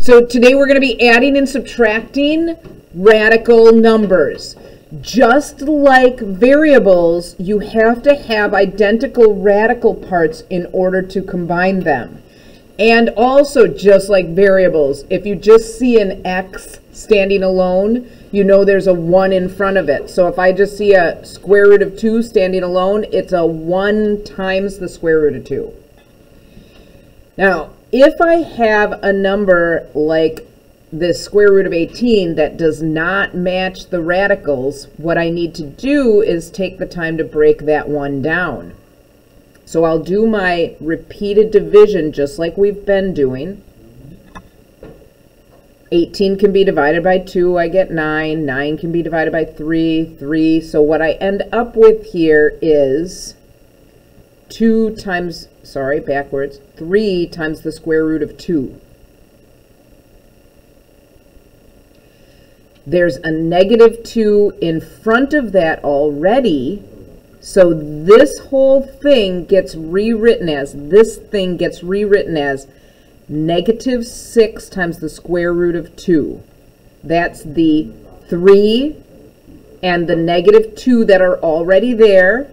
So today we're going to be adding and subtracting radical numbers. Just like variables, you have to have identical radical parts in order to combine them. And also, just like variables, if you just see an x standing alone, you know there's a 1 in front of it. So if I just see a square root of 2 standing alone, it's a 1 times the square root of 2. Now, if I have a number like this square root of 18 that does not match the radicals, what I need to do is take the time to break that one down. So I'll do my repeated division just like we've been doing. 18 can be divided by 2, I get 9. 9 can be divided by 3, 3. So what I end up with here is 3 times the square root of 2. There's a negative 2 in front of that already, so this whole thing gets rewritten as, negative 6 times the square root of 2. That's the 3 and the negative 2 that are already there.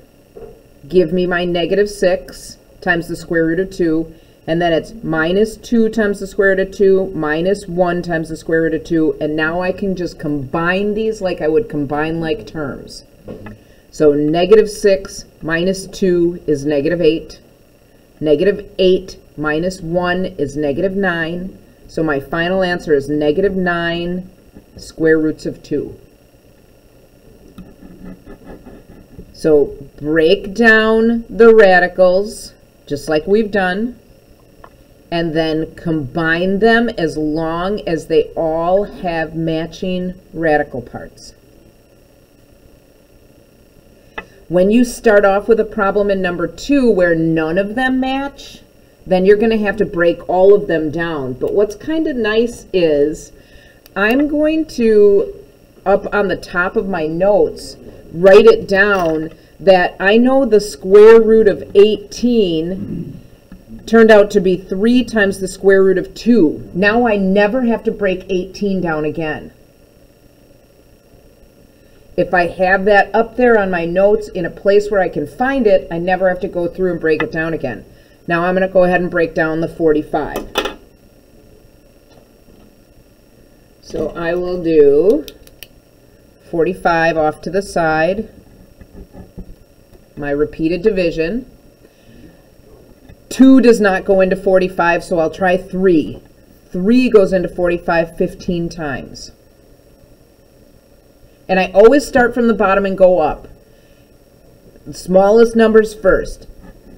Give me my negative 6 times the square root of 2, and then it's minus 2 times the square root of 2, minus 1 times the square root of 2, and now I can just combine these like I would combine like terms. So negative 6 minus 2 is negative 8. Negative 8 minus 1 is negative 9. So my final answer is negative 9 square roots of 2. So break down the radicals, just like we've done, and then combine them as long as they all have matching radical parts. When you start off with a problem in number 2 where none of them match, then you're going to have to break all of them down. But what's kind of nice is I'm going to, up on the top of my notes, write it down that I know the square root of 18 turned out to be 3 times the square root of 2. Now I never have to break 18 down again. If I have that up there on my notes in a place where I can find it, I never have to go through and break it down again. Now I'm going to go ahead and break down the 45. So I will do 45 off to the side, my repeated division. 2 does not go into 45, so I'll try 3. 3 goes into 45 15 times. And I always start from the bottom and go up. The smallest numbers first.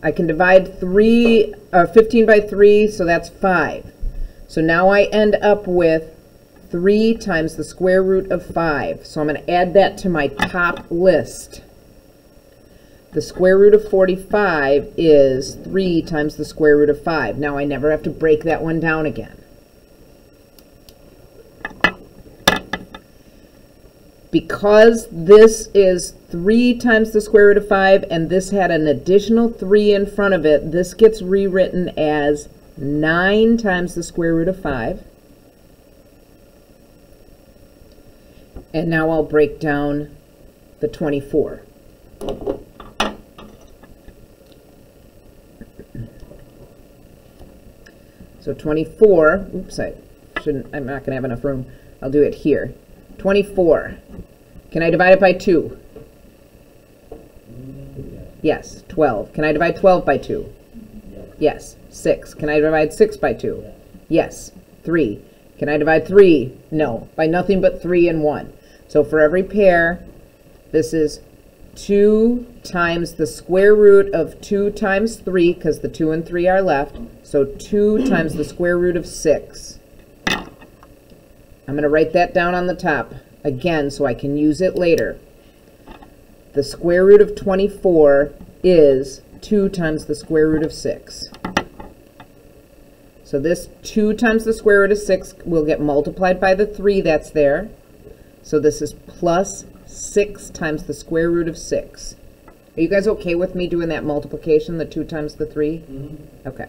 I can divide 15 by 3, so that's 5. So now I end up with 3 times the square root of 5. So I'm going to add that to my top list. The square root of 45 is 3 times the square root of 5. Now I never have to break that one down again. Because this is 3 times the square root of 5 and this had an additional 3 in front of it, this gets rewritten as 9 times the square root of 5. And now I'll break down the 24. So 24, oops, I'm not going to have enough room. I'll do it here. 24. Can I divide it by 2? Yes. 12. Can I divide 12 by 2? Yes. 6. Can I divide 6 by 2? Yes. 3. Can I divide 3? No. By nothing but 3 and 1. So for every pair, this is 2 times the square root of 2 times 3, because the 2 and 3 are left. So 2 times the square root of 6. I'm going to write that down on the top again so I can use it later. The square root of 24 is 2 times the square root of 6. So this 2 times the square root of 6 will get multiplied by the 3 that's there. So this is plus 6 times the square root of 6. Are you guys okay with me doing that multiplication, the 2 times the 3? Mm-hmm. Okay.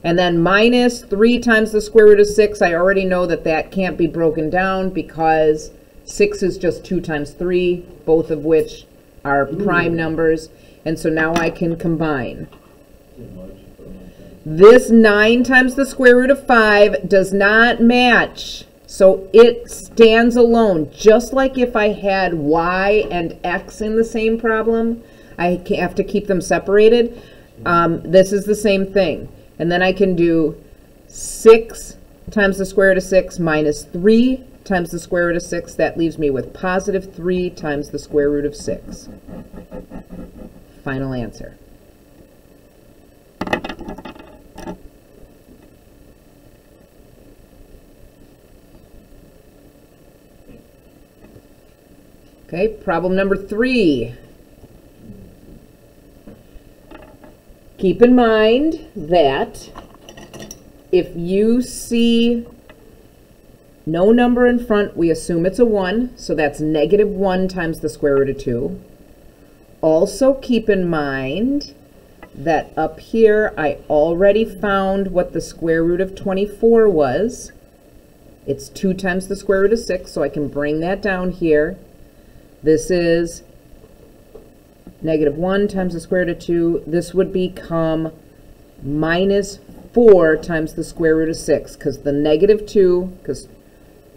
And then minus 3 times the square root of 6, I already know that that can't be broken down because 6 is just 2 times 3, both of which are prime numbers. And so now I can combine. This 9 times the square root of 5 does not match. So it stands alone. Just like if I had y and x in the same problem, I have to keep them separated. This is the same thing. And then I can do 6 times the square root of 6 minus 3 times the square root of 6. That leaves me with positive 3 times the square root of 6. Final answer. Okay, problem number 3. Keep in mind that if you see no number in front, we assume it's a 1, so that's negative 1 times the square root of 2. Also keep in mind that up here I already found what the square root of 24 was. It's 2 times the square root of 6, so I can bring that down here. This is negative 1 times the square root of 2. This would become minus 4 times the square root of 6, because the negative 2, because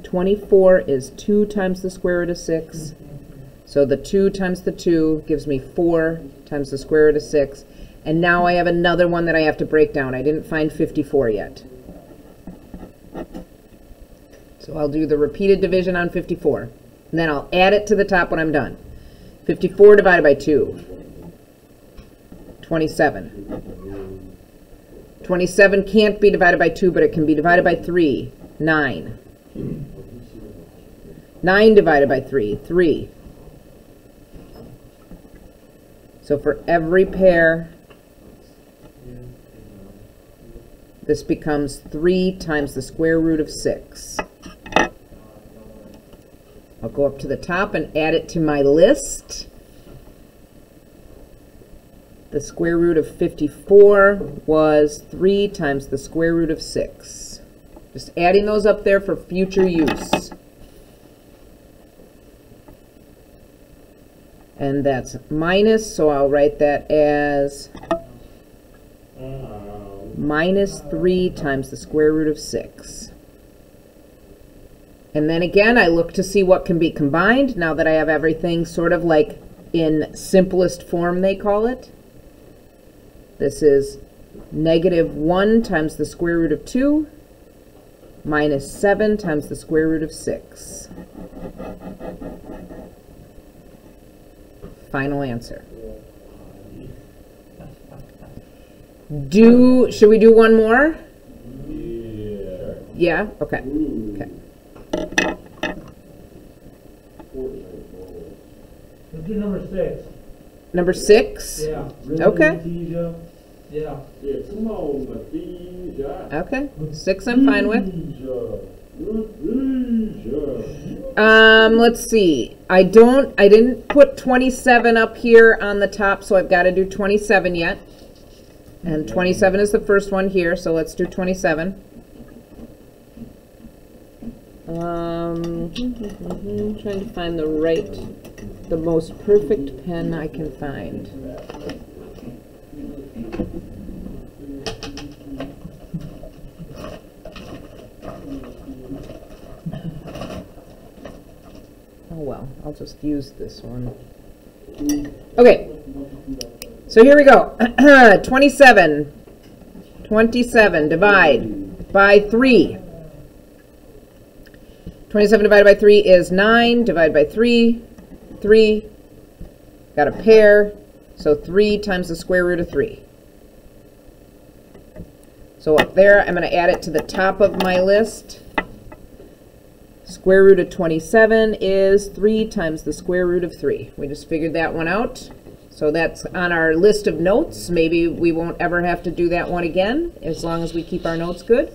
24 is 2 times the square root of 6. So the 2 times the 2 gives me 4 times the square root of 6. And now I have another one that I have to break down. I didn't find 54 yet. So I'll do the repeated division on 54. And then I'll add it to the top when I'm done. 54 divided by 2. 27. 27 can't be divided by 2, but it can be divided by 3. 9. 9 divided by 3. 3. So for every pair, this becomes 3 times the square root of 6. I'll go up to the top and add it to my list. The square root of 54 was 3 times the square root of 6. Just adding those up there for future use. And that's minus, so I'll write that as minus 3 times the square root of 6. And then again, I look to see what can be combined now that I have everything sort of like in simplest form, they call it. This is negative 1 times the square root of 2 minus 7 times the square root of 6. Final answer. Should we do one more? Yeah? Okay. Okay. Let's do number 6. Number 6? Yeah. Okay. Yeah. Okay. 6 I'm fine with. Let's see. I didn't put 27 up here on the top, so I've got to do 27 yet. And 27 is the first one here, so let's do 27. Trying to find the most perfect pen I can find. Oh well, I'll just use this one. Okay, so here we go. 27. 27, divide by 3. 27 divided by 3 is 9, divided by 3, 3. Got a pair, so 3 times the square root of 3. So up there, I'm going to add it to the top of my list. Square root of 27 is 3 times the square root of 3. We just figured that one out. So that's on our list of notes. Maybe we won't ever have to do that one again, as long as we keep our notes good.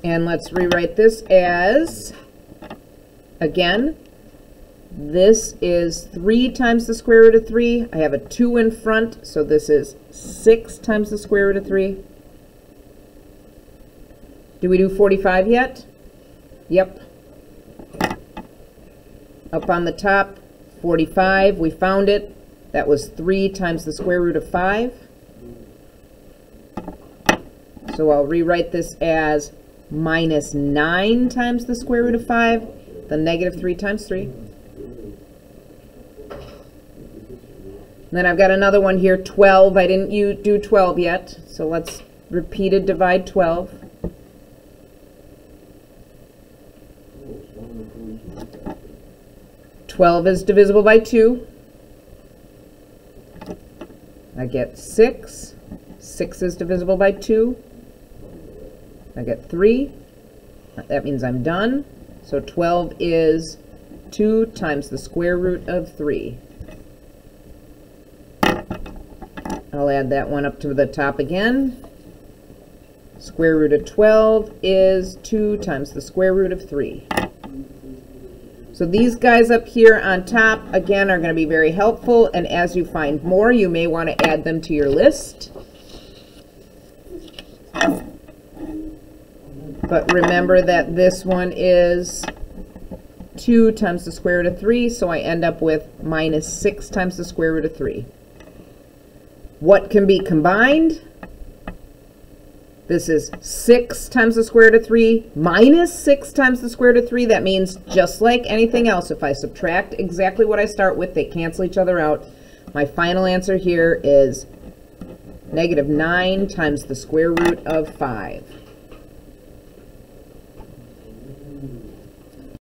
And let's rewrite this as, again, This is 3 times the square root of 3. I have a 2 in front, so this is 6 times the square root of 3. Do we do 45 yet? Yep. Up on the top, 45, we found it. That was 3 times the square root of 5. So I'll rewrite this as minus 9 times the square root of 5, the negative 3 times 3. Then I've got another one here, 12. I didn't do 12 yet, so let's repeated divide 12. Twelve is divisible by 2. I get 6. 6 is divisible by 2. I get 3. That means I'm done. So 12 is 2 times the square root of 3. I'll add that one up to the top again. Square root of 12 is 2 times the square root of 3. So these guys up here on top, again, are going to be very helpful, and as you find more, you may want to add them to your list. But remember that this one is 2 times the square root of 3, so I end up with minus 6 times the square root of 3. What can be combined? This is 6 times the square root of 3 minus 6 times the square root of 3. That means just like anything else, if I subtract exactly what I start with, they cancel each other out. My final answer here is negative 9 times the square root of 5.